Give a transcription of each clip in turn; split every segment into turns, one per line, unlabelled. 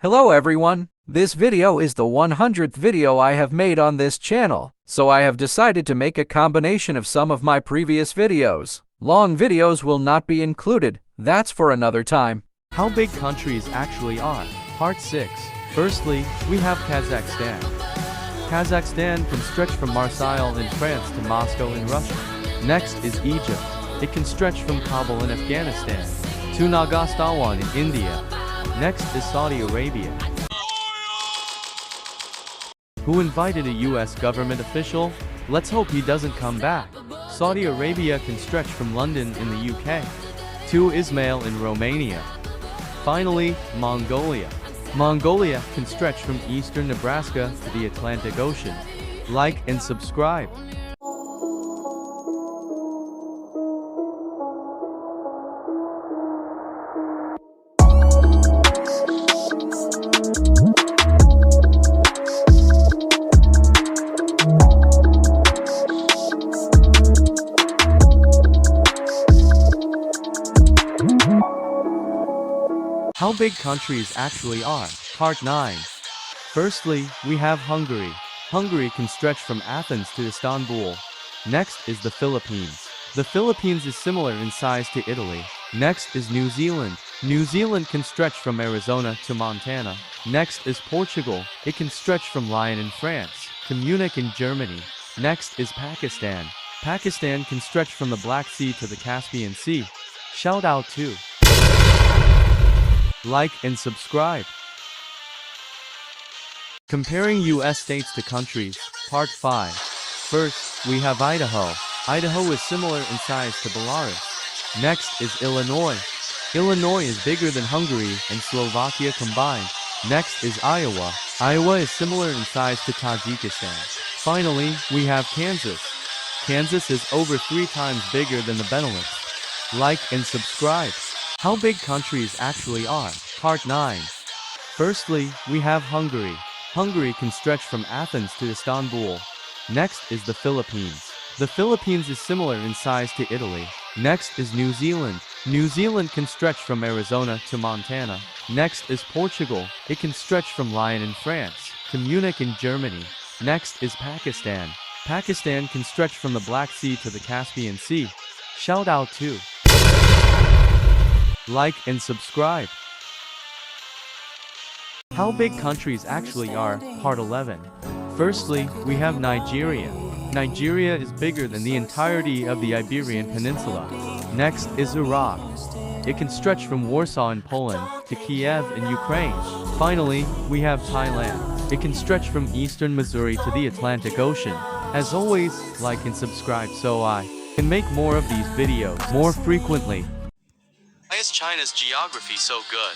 Hello everyone, this video is the 100th video I have made on this channel, so I have decided to make a combination of some of my previous videos. Long videos will not be included, that's for another time.
How big countries actually are. Part 6. Firstly, we have Kazakhstan. Kazakhstan can stretch from Marseille in France to Moscow in Russia. Next is Egypt. It can stretch from Kabul in Afghanistan to Nagasawan in India. Next is Saudi Arabia. Who invited a US government official? Let's hope he doesn't come back. Saudi Arabia can stretch from London in the UK to Ismail in Romania. Finally, Mongolia. Mongolia can stretch from eastern Nebraska to the Atlantic Ocean. Like and subscribe. How big countries actually are. Part 9. Firstly, we have Hungary. Hungary can stretch from Athens to Istanbul. Next is the Philippines. The Philippines is similar in size to Italy. Next is New Zealand. New Zealand can stretch from Arizona to Montana. Next is Portugal. It can stretch from Lyon in France to Munich in Germany. Next is Pakistan. Pakistan can stretch from the Black Sea to the Caspian Sea. Shout out to like and subscribe. Comparing US states to countries. Part 5. First, we have Idaho. Idaho is similar in size to Belarus. Next is Illinois. Illinois is bigger than Hungary and Slovakia combined. Next is Iowa. Iowa is similar in size to Tajikistan. Finally, we have Kansas. Kansas is over 3 times bigger than the Benelux. Like and subscribe. How big countries actually are. Part 9. Firstly, we have Hungary. Hungary can stretch from Athens to Istanbul. Next is the Philippines. The Philippines is similar in size to Italy. Next is New Zealand. New Zealand can stretch from Arizona to Montana. Next is Portugal. It can stretch from Lyon in France to Munich in Germany. Next is Pakistan. Pakistan can stretch from the Black Sea to the Caspian Sea. Shout out to like and subscribe. How big countries actually are. Part 11. Firstly, we have Nigeria. Nigeria is bigger than the entirety of the Iberian Peninsula. Next is Iraq. It can stretch from Warsaw in Poland to Kiev in Ukraine. Finally, we have Thailand. It can stretch from eastern Missouri to the Atlantic Ocean. As always, like and subscribe so I can make more of these videos more frequently.
Why is China's geography so good?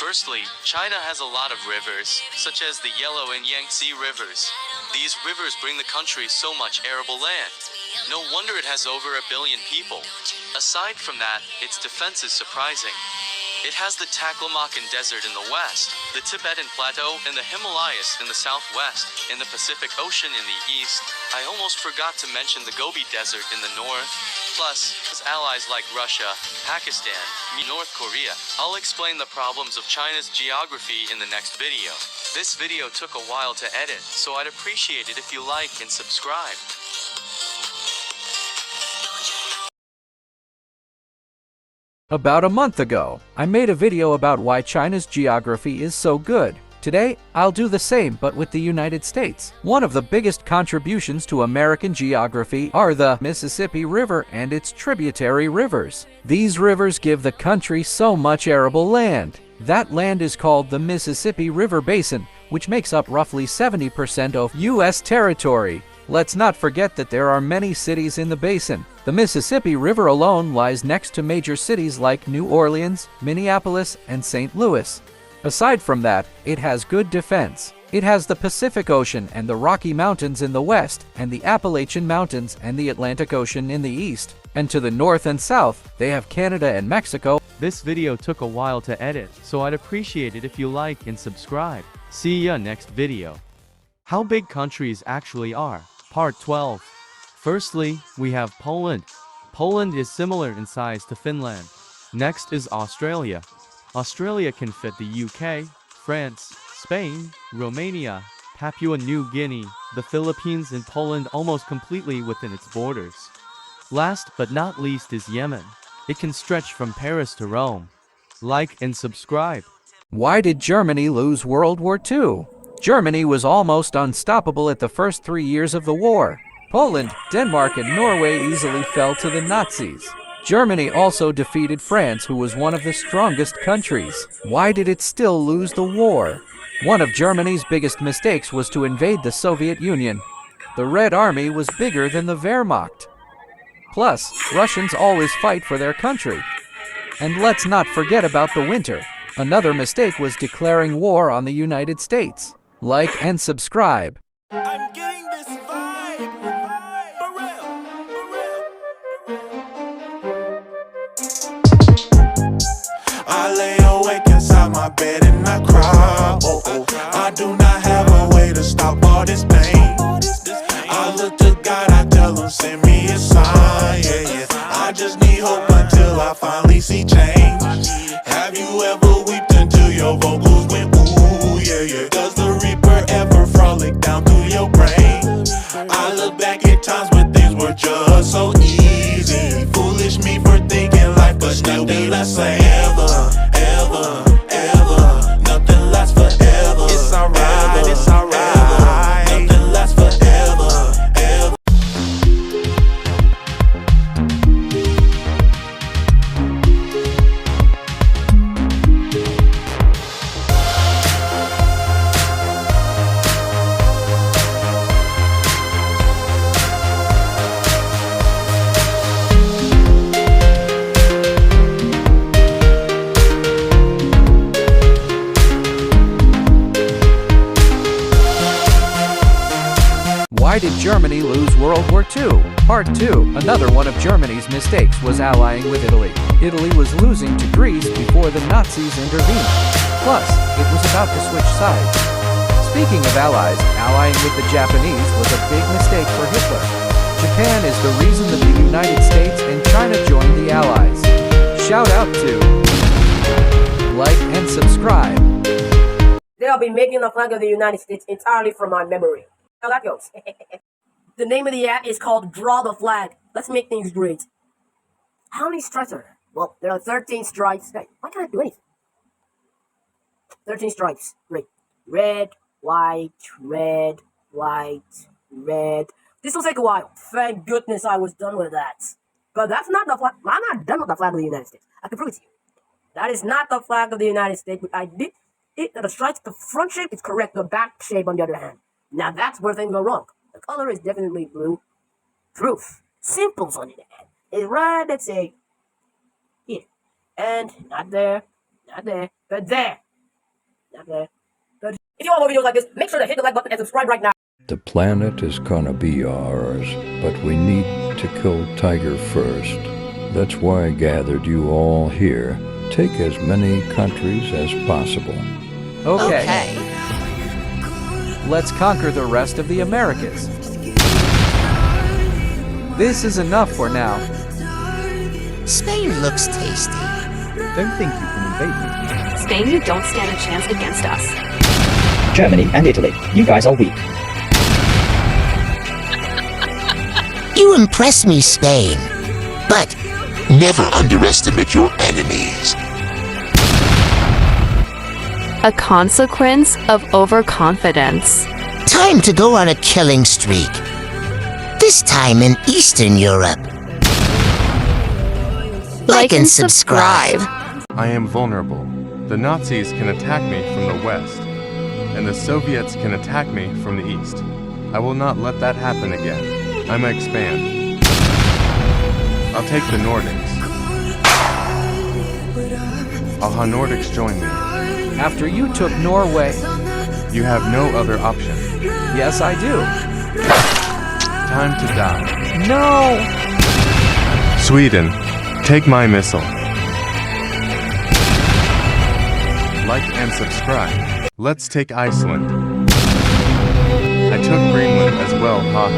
Firstly, China has a lot of rivers, such as the Yellow and Yangtze rivers. These rivers bring the country so much arable land. No wonder it has over 1 billion people. Aside from that, its defense is surprising. It has the Taklamakan Desert in the west, the Tibetan Plateau and the Himalayas in the southwest, and the Pacific Ocean in the east. I almost forgot to mention the Gobi Desert in the north. Plus, has allies like Russia, Pakistan, and North Korea. I'll explain the problems of China's geography in the next video. This video took a while to edit, so I'd appreciate it if you like and subscribe.
About a month ago, I made a video about why China's geography is so good. Today, I'll do the same but with the United States. One of the biggest contributions to American geography are the Mississippi River and its tributary rivers. These rivers give the country so much arable land. That land is called the Mississippi River Basin, which makes up roughly 70% of U.S. territory. Let's not forget that there are many cities in the basin. The Mississippi River alone lies next to major cities like New Orleans, Minneapolis, and St. Louis. Aside from that, it has good defense. It has the Pacific Ocean and the Rocky Mountains in the west, and the Appalachian Mountains and the Atlantic Ocean in the east. And to the north and south, they have Canada and Mexico.
This video took a while to edit, so I'd appreciate it if you like and subscribe. See ya next video. How big countries actually are. Part 12. Firstly, we have Poland. Poland is similar in size to Finland. Next is Australia. Australia can fit the UK, France, Spain, Romania, Papua New Guinea, the Philippines and Poland almost completely within its borders. Last but not least is Yemen. It can stretch from Paris to Rome. Like and subscribe.
Why did Germany lose World War II? Germany was almost unstoppable at the first 3 years of the war. Poland, Denmark, and Norway easily fell to the Nazis. Germany also defeated France, who was one of the strongest countries. Why did it still lose the war? One of Germany's biggest mistakes was to invade the Soviet Union. The Red Army was bigger than the Wehrmacht. Plus, Russians always fight for their country. And let's not forget about the winter. Another mistake was declaring war on the United States. Like and subscribe.
I'm getting this vibe. For real. I lay awake inside my bed and I cry. I do not have a way to stop all this pain. I look to God, I tell him, send me a sign. Yeah. I just need hope until I finally see change. Have you ever wept until your vocals went ooh, yeah. Does the Reaper ever frolic down through your brain? I look back at times when things were just so easy. Foolish me for thinking life would still be the same. Ever. Nothing lasts forever. It's alright, it's alright. Nothing lasts forever.
Why did Germany lose World War II? Part 2. Another one of Germany's mistakes was allying with Italy. Italy was losing to Greece before the Nazis intervened. Plus, it was about to switch sides. Speaking of allies, allying with the Japanese was a big mistake for Hitler. Japan is the reason that the United States and China joined the Allies. Shout out to like and subscribe.
They'll be making the flag of the United States entirely from my memory. How that goes. The name of the app is called Draw the Flag. Let's make things great. How many stripes are there? Well, there are 13 stripes. Hey, why can't I do anything? 13 stripes. Great. Red, white, red, white, red. This will take a while. Thank goodness I was done with that. But that's not the flag. I'm not done with the flag of the United States. I can prove it to you. That is not the flag of the United States. I did it. The stripes, the front shape is correct. The back shape, on the other hand. Now that's where things go wrong. The color is definitely blue. Proof. Simples on the hand. It's right, let's say, here. And not there. Not there. But there. Not there. But if you want more videos like this, make sure to hit the like button and subscribe right now.
The planet is gonna be ours, but we need to kill Tiger first. That's why I gathered you all here. Take as many countries as possible.
Okay. Let's conquer the rest of the Americas. This is enough for now.
Spain looks tasty.
Don't think you can invade me.
Spain, you don't stand a chance against us.
Germany and Italy, you guys are weak.
You impress me, Spain. But never underestimate your enemies.
A consequence of overconfidence.
Time to go on a killing streak. This time in Eastern Europe. Like and subscribe.
I am vulnerable. The Nazis can attack me from the west, and the Soviets can attack me from the east. I will not let that happen again. I'm gonna expand. I'll take the Nordics. I'll have Nordics join me.
After you took Norway.
You have no other option.
Yes, I do.
Time to die.
No!
Sweden, take my missile. Like and subscribe. Let's take Iceland. I took Greenland as well, haha.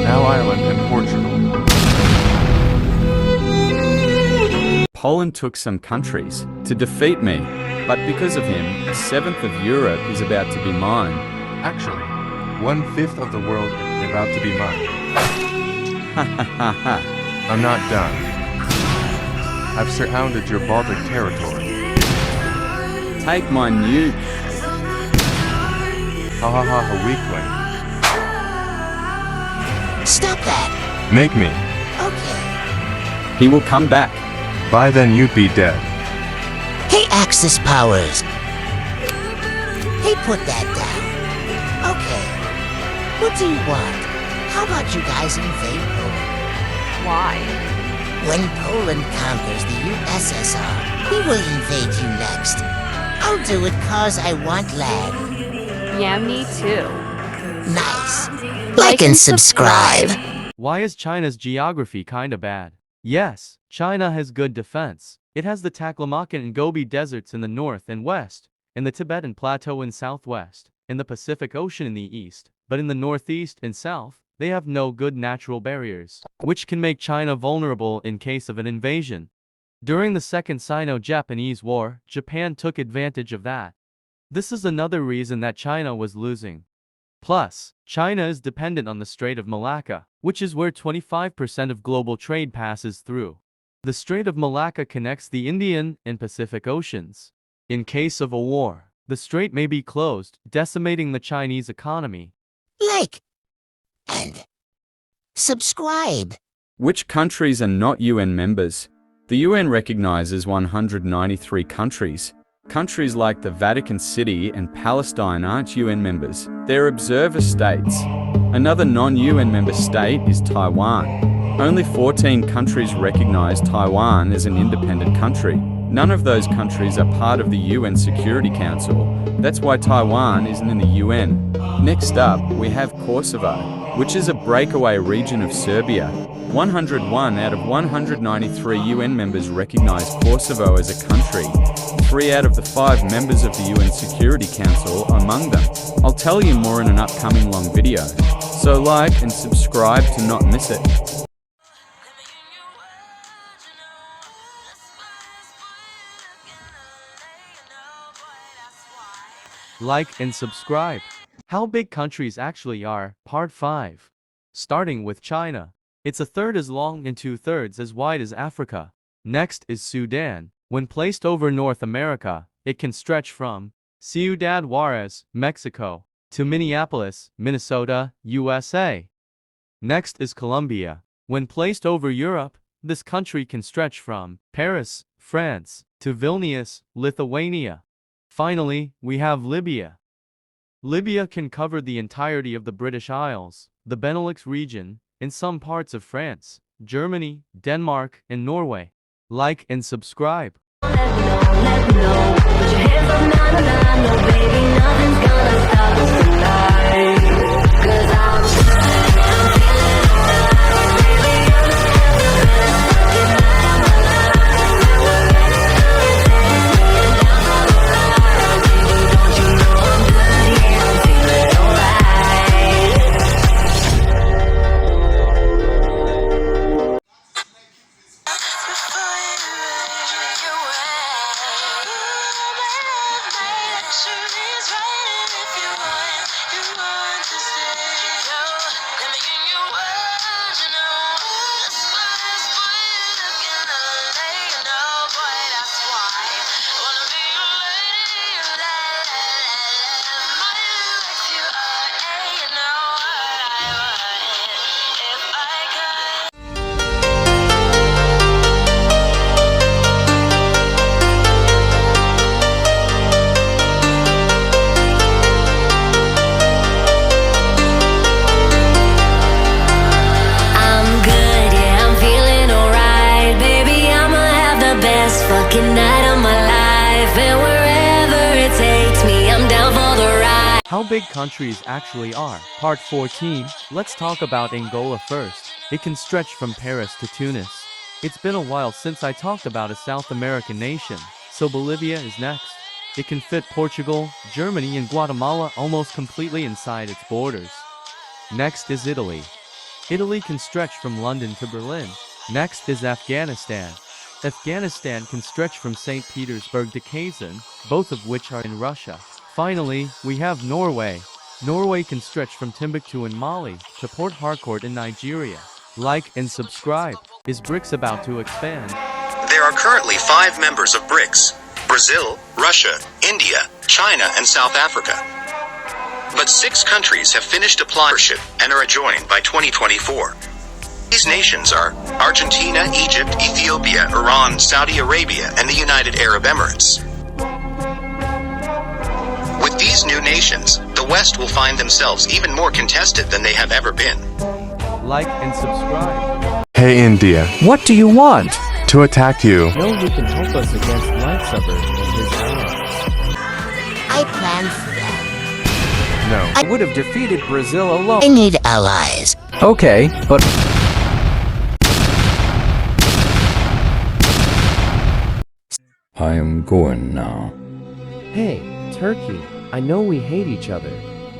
Now Ireland and Portugal.
Poland took some countries to defeat me, but because of him, a seventh of Europe is about to be mine.
Actually, 1/5 of the world is about to be mine.
Ha ha ha ha.
I'm not done. I've surrounded your Baltic territory.
Take my nuke.
Ha ha ha ha, weakling.
Stop that.
Make me.
Okay.
He will come back.
By then you'd be dead.
Hey, Axis Powers. Hey, put that down. Okay. What do you want? How about you guys invade Poland?
Why?
When Poland conquers the USSR, we will invade you next. I'll do it 'cause I want land.
Yeah, me too.
Nice. Like and subscribe.
Why is China's geography kinda bad? Yes, China has good defense. It has the Taklamakan and Gobi deserts in the north and west, and the Tibetan Plateau in southwest, and the Pacific Ocean in the east. But in the northeast and south, they have no good natural barriers, which can make China vulnerable in case of an invasion. During the Second Sino-Japanese War, Japan took advantage of that. This is another reason that China was losing. Plus, China is dependent on the Strait of Malacca, which is where 25% of global trade passes through. The Strait of Malacca connects the Indian and Pacific Oceans. In case of a war, the strait may be closed, decimating the Chinese economy.
Like and subscribe.
Which countries are not UN members? The UN recognizes 193 countries. Countries like the Vatican City and Palestine aren't UN members. They're observer states. Another non-UN member state is Taiwan. Only 14 countries recognize Taiwan as an independent country. None of those countries are part of the UN Security Council. That's why Taiwan isn't in the UN. Next up, we have Kosovo, which is a breakaway region of Serbia. 101 out of 193 UN members recognize Kosovo as a country. 3 out of the 5 members of the UN Security Council are among them. I'll tell you more in an upcoming long video. So like and subscribe to not miss it.
Like and subscribe. How big countries actually are, Part 5. Starting with China. It's a third as long and 2/3 as wide as Africa. Next is Sudan. When placed over North America, it can stretch from Ciudad Juarez, Mexico, to Minneapolis, Minnesota, USA. Next is Colombia. When placed over Europe, this country can stretch from Paris, France, to Vilnius, Lithuania. Finally, we have Libya. Libya can cover the entirety of the British Isles, the Benelux region, and some parts of France, Germany, Denmark, and Norway. Like and subscribe. How big countries actually are. Part 14. Let's talk about Angola first. It can stretch from Paris to Tunis. It's been a while since I talked about a South American nation, so Bolivia is next. It can fit Portugal, Germany, and Guatemala almost completely inside its borders. Next is Italy. Italy can stretch from London to Berlin. Next is Afghanistan. Afghanistan can stretch from St. Petersburg to Kazan, both of which are in Russia. Finally, we have Norway. Norway can stretch from Timbuktu in Mali to Port Harcourt in Nigeria. Like and subscribe. Is BRICS about to expand?
There are currently 5 members of BRICS: Brazil, Russia, India, China, and South Africa. But 6 countries have finished applying and are joined by 2024. These nations are Argentina, Egypt, Ethiopia, Iran, Saudi Arabia, and the United Arab Emirates. With these new nations, the West will find themselves even more contested than they have ever been.
Like and subscribe.
Hey India,
What do you want?
to attack you.
Know who can help us against Lightsaber and his allies.
I planned for that.
No.
I would have defeated Brazil alone.
I need allies.
Okay, but
I am going now.
Hey, Turkey, I know we hate each other,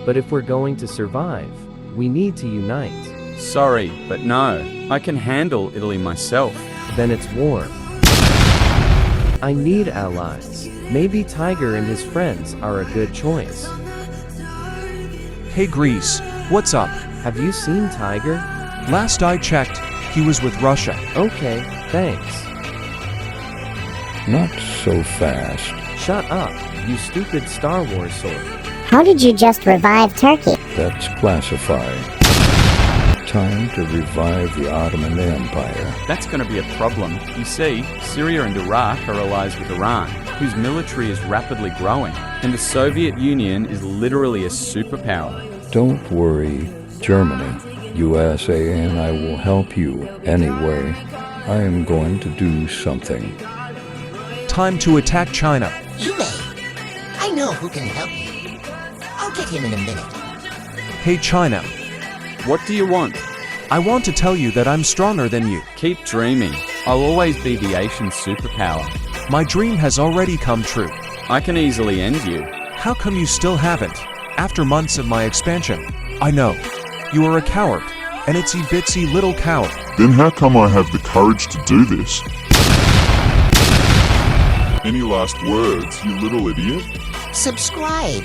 but if we're going to survive, we need to unite.
Sorry, but no. I can handle Italy myself.
Then it's war. I need allies. Maybe Tiger and his friends are a good choice.
Hey Greece, what's up?
Have you seen Tiger?
Last I checked, he was with Russia.
Okay, thanks.
Not so fast.
Shut up, you stupid Star Wars sword.
How did you just revive Turkey?
That's classified. Time to revive the Ottoman Empire.
That's going to be a problem. You see, Syria and Iraq are allies with Iran, whose military is rapidly growing, and the Soviet Union is literally a superpower.
Don't worry, Germany, USA, and I will help you anyway. I am going to do something.
Time to attack China.
You may. I know who can help you. I'll get him in a minute.
Hey China,
What do you want?
I want to tell you that I'm stronger than you.
Keep dreaming. I'll always be the Asian superpower.
My dream has already come true.
I can easily end you.
How come you still haven't? After months of my expansion, I know. You are a coward, an itsy-bitsy little coward.
Then how come I have the courage to do this? Any last words, you little idiot?
Subscribe.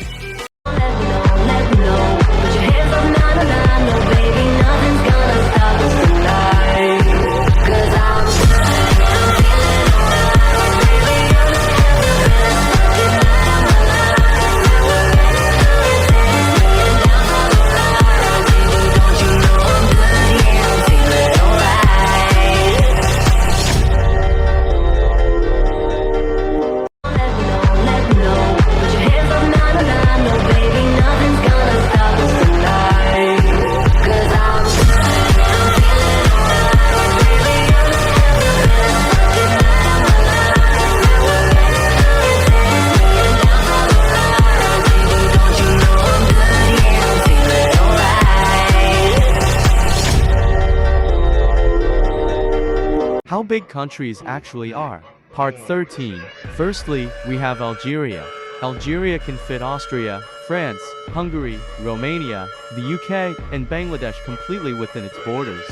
How big countries actually are. Part 13. Firstly, we have Algeria. Algeria can fit Austria, France, Hungary, Romania, the UK, and Bangladesh completely within its borders.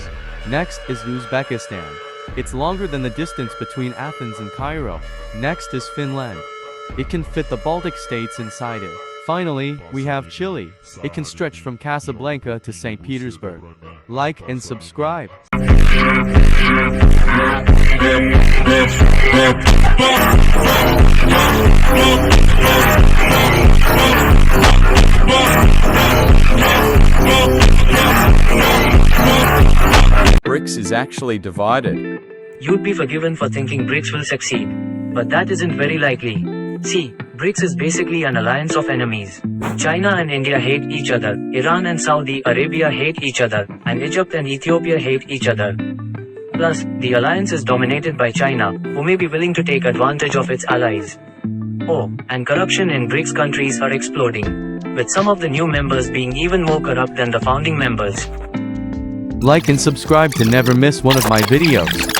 Next is Uzbekistan. It's longer than the distance between Athens and Cairo. Next is Finland. It can fit the Baltic states inside it. Finally, we have Chile. It can stretch from Casablanca to St. Petersburg. Like and subscribe.
BRICS is actually divided.
You'd be forgiven for thinking BRICS will succeed. But that isn't very likely. See, BRICS is basically an alliance of enemies. China and India hate each other, Iran and Saudi Arabia hate each other, and Egypt and Ethiopia hate each other. Plus, the alliance is dominated by China, who may be willing to take advantage of its allies. Oh, and corruption in BRICS countries are exploding, with some of the new members being even more corrupt than the founding members.
Like and subscribe to never miss one of my videos.